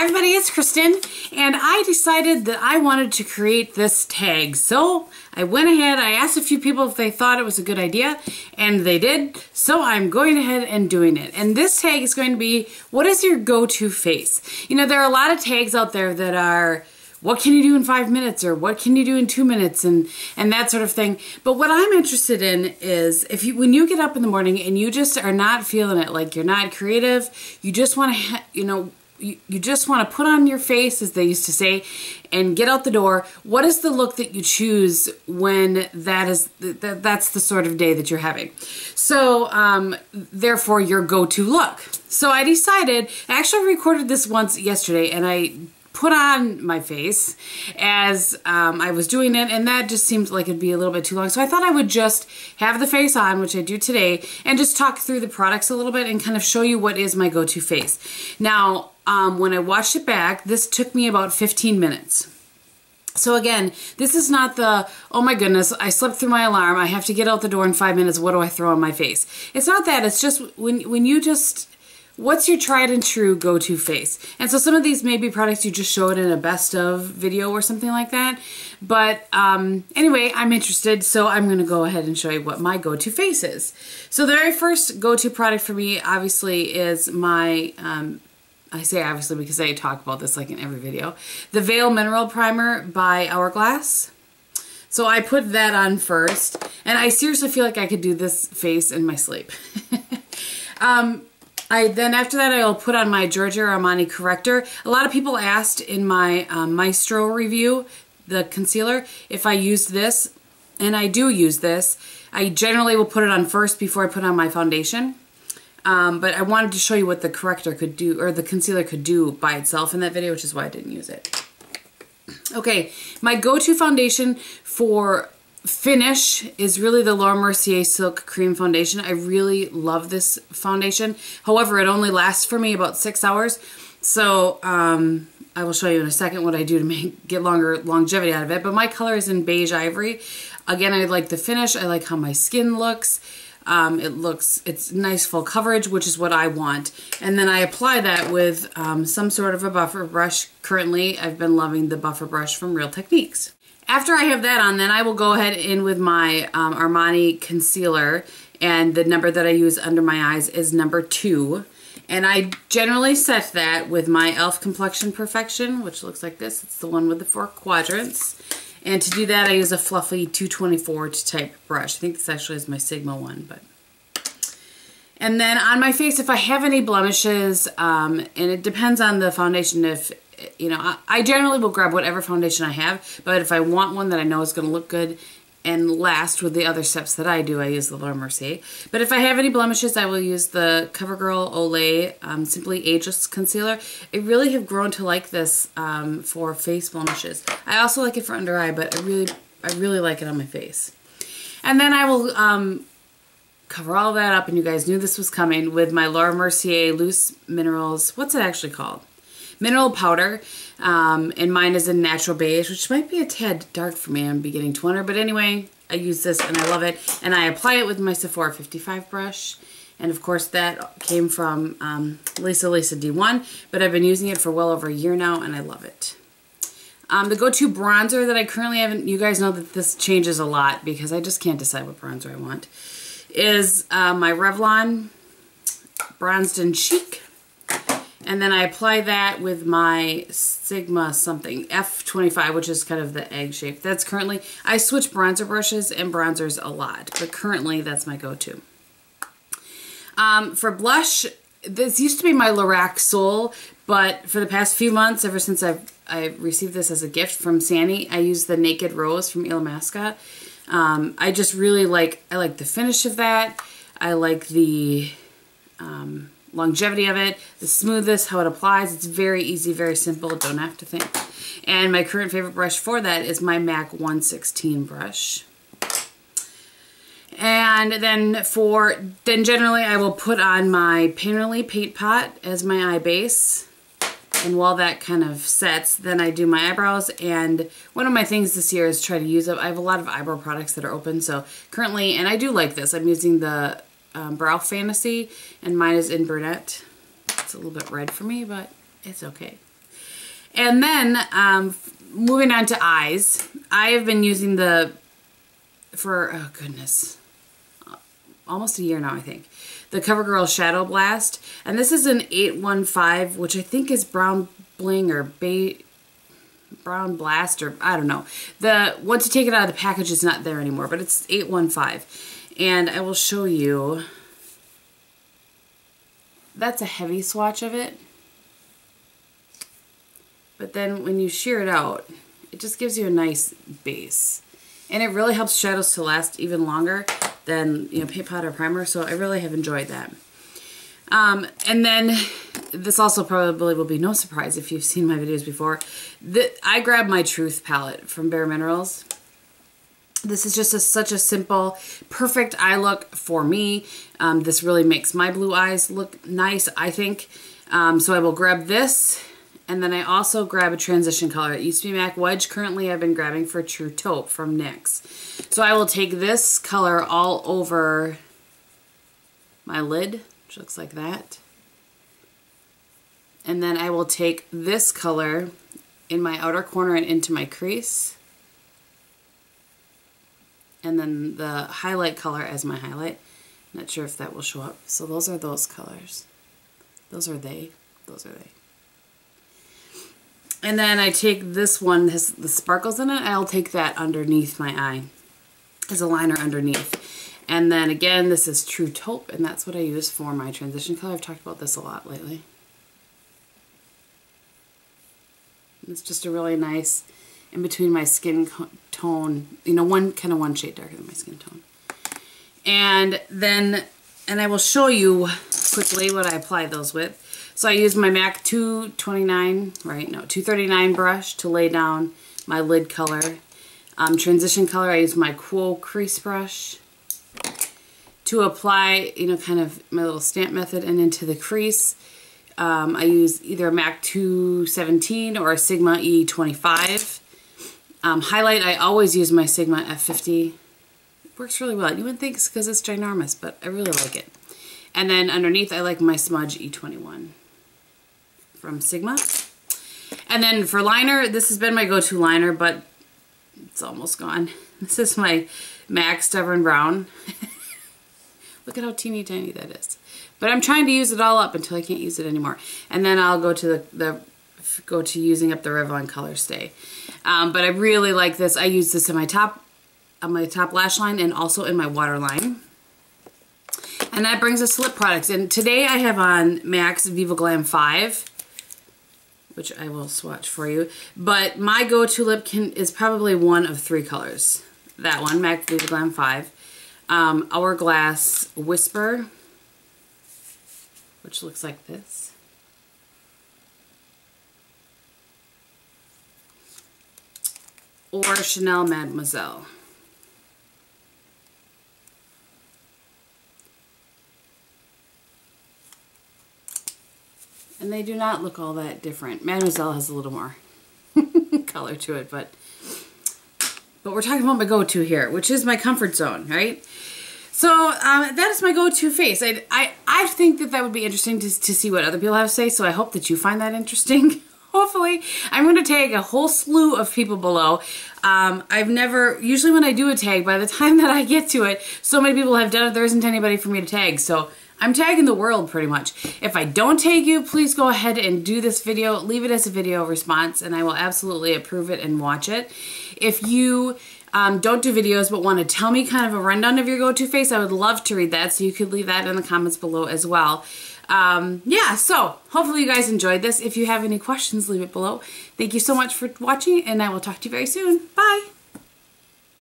Hi everybody, it's Kristin, and I decided that I wanted to create this tag. So I went ahead, I asked a few people if they thought it was a good idea, and they did. So I'm going ahead and doing it. And this tag is going to be, what is your go-to face? You know, there are a lot of tags out there that are, what can you do in 5 minutes, or what can you do in 2 minutes, and that sort of thing. But what I'm interested in is when you get up in the morning and you just are not feeling it, like you're not creative, you just want to, you just want to put on your face, as they used to say, and get out the door. What is the look that you choose when that's the sort of day that you're having? So, therefore, your go-to look. So I decided, I actually recorded this once yesterday, and I put on my face as I was doing it, and that just seemed like it'd be a little bit too long. So I thought I would just have the face on, which I do today, and just talk through the products a little bit and kind of show you what is my go-to face. Now, when I watched it back, this took me about 15 minutes. So again, this is not the, oh my goodness, I slept through my alarm, I have to get out the door in 5 minutes, what do I throw on my face? It's not that, it's just when you just, what's your tried and true go-to face? And so some of these may be products you just showed in a best of video or something like that. But anyway, I'm interested, so I'm going to go ahead and show you what my go-to face is. So the very first go-to product for me, obviously, is my, I say obviously because I talk about this like in every video, the Veil Mineral Primer by Hourglass. So I put that on first, and I seriously feel like I could do this face in my sleep. Then after that, I'll put on my Giorgio Armani corrector. A lot of people asked in my Maestro review, the concealer, if I used this, and I do use this. I generally will put it on first before I put on my foundation. But I wanted to show you what the corrector could do, or the concealer could do by itself in that video, which is why I didn't use it. Okay, my go-to foundation for finish is really the Laura Mercier Silk Cream Foundation. I really love this foundation. However, it only lasts for me about 6 hours. So I will show you in a second what I do to get longer longevity out of it. But my color is in Beige Ivory. Again, I like the finish. I like how my skin looks. It's nice full coverage, which is what I want. And then I apply that with some sort of a buffer brush. Currently, I've been loving the buffer brush from Real Techniques. After I have that on, then I will go ahead in with my Armani concealer, and the number that I use under my eyes is number 2. And I generally set that with my e.l.f. Complexion Perfection, which looks like this. It's the one with the 4 quadrants. And to do that, I use a fluffy 224 type brush. I think this actually is my Sigma one, but. And then on my face, if I have any blemishes, and it depends on the foundation, if, you know, I generally will grab whatever foundation I have, but if I want one that I know is going to look good and last with the other steps that I do, I use the Laura Mercier. But if I have any blemishes, I will use the CoverGirl Olay Simply Ageless Concealer. I really have grown to like this for face blemishes. I also like it for under eye, but I really like it on my face. And then I will cover all that up, and you guys knew this was coming, with my Laura Mercier Loose Minerals, what's it actually called? Mineral powder, and mine is in Natural Beige, which might be a tad dark for me. I'm beginning to wonder, but anyway, I use this and I love it, and I apply it with my Sephora 55 brush, and of course that came from Lisa D1, but I've been using it for well over a year now, and I love it. The go-to bronzer that I currently have, you guys know that this changes a lot because I just can't decide what bronzer I want, is my Revlon Bronzed and Chic. And then I apply that with my Sigma something, F25, which is kind of the egg shape. That's currently, I switch bronzer brushes and bronzers a lot, but currently that's my go-to. For blush, this used to be my Lorac Soul, but for the past few months, ever since I received this as a gift from Sandy, I use the Naked Rose from Illamasqua. I just really like, I like the finish of that. I like the longevity of it, the smoothness, how it applies. It's very easy, very simple, don't have to think. And my current favorite brush for that is my MAC 116 brush. And then generally I will put on my Painterly Paint Pot as my eye base. And while that kind of sets, then I do my eyebrows. And one of my things this year is try to use up, I have a lot of eyebrow products that are open. So currently, and I do like this, I'm using the Brow Fantasy, and mine is in Brunette. It's a little bit red for me, but it's okay. And then moving on to eyes, I have been using for, oh goodness, almost a year now, I think, the CoverGirl Shadow Blast. And this is an 815, which I think is Brown Bling or Brown Blast, or I don't know. Once you take it out of the package, it's not there anymore, but it's 815. And I will show you. That's a heavy swatch of it. But then when you shear it out, it just gives you a nice base. And it really helps shadows to last even longer than, you know, paint powder primer. So I really have enjoyed that. And then this also probably will be no surprise if you've seen my videos before. I grabbed my Truth palette from Bare Minerals. This is just such a simple, perfect eye look for me. This really makes my blue eyes look nice, I think. So I will grab this. And then I also grab a transition color. It used to be MAC Wedge. Currently I've been grabbing for True Taupe from NYX. So I will take this color all over my lid, which looks like that. And then I will take this color in my outer corner and into my crease. And then the highlight color as my highlight. Not sure if that will show up. So those are those colors. Those are they. Those are they. And then I take this one, has the sparkles in it. I'll take that underneath my eye as a liner underneath. And then again, this is True Taupe, and that's what I use for my transition color. I've talked about this a lot lately. It's just a really nice in between my skin tone, you know, one shade darker than my skin tone. And then, I will show you quickly what I apply those with. So I use my MAC 239 brush to lay down my lid color. Transition color, I use my Quo crease brush to apply, you know, kind of my little stamp method and into the crease. I use either a MAC 217 or a Sigma E25. Highlight, I always use my Sigma F50. It works really well. You wouldn't think it's because it's ginormous, but I really like it. And then underneath, I like my Smudge E21 from Sigma. And then for liner, this has been my go-to liner, but it's almost gone. This is my MAC Stubborn Brown. Look at how teeny tiny that is. But I'm trying to use it all up until I can't use it anymore. And then I'll go to using up the Revlon Color Stay. But I really like this. I use this in my top lash line and also in my waterline. And that brings us to lip products. And today I have on MAC's Viva Glam 5, which I will swatch for you. But my go-to lip is probably one of three colors. That one, MAC Viva Glam 5. Hourglass Whisper, which looks like this. Or Chanel Mademoiselle. And they do not look all that different. Mademoiselle has a little more color to it, but we're talking about my go-to here, which is my comfort zone, right? So that is my go-to face. I think that would be interesting to see what other people have to say, so I hope that you find that interesting. Hopefully. I'm going to tag a whole slew of people below. Usually when I do a tag, by the time that I get to it, so many people have done it, there isn't anybody for me to tag. So I'm tagging the world pretty much. If I don't tag you, please go ahead and do this video. Leave it as a video response, and I will absolutely approve it and watch it. If you don't do videos but want to tell me kind of a rundown of your go-to face, I would love to read that, so you could leave that in the comments below as well. Yeah, so hopefully you guys enjoyed this. If you have any questions, leave it below. Thank you so much for watching, and I will talk to you very soon. Bye!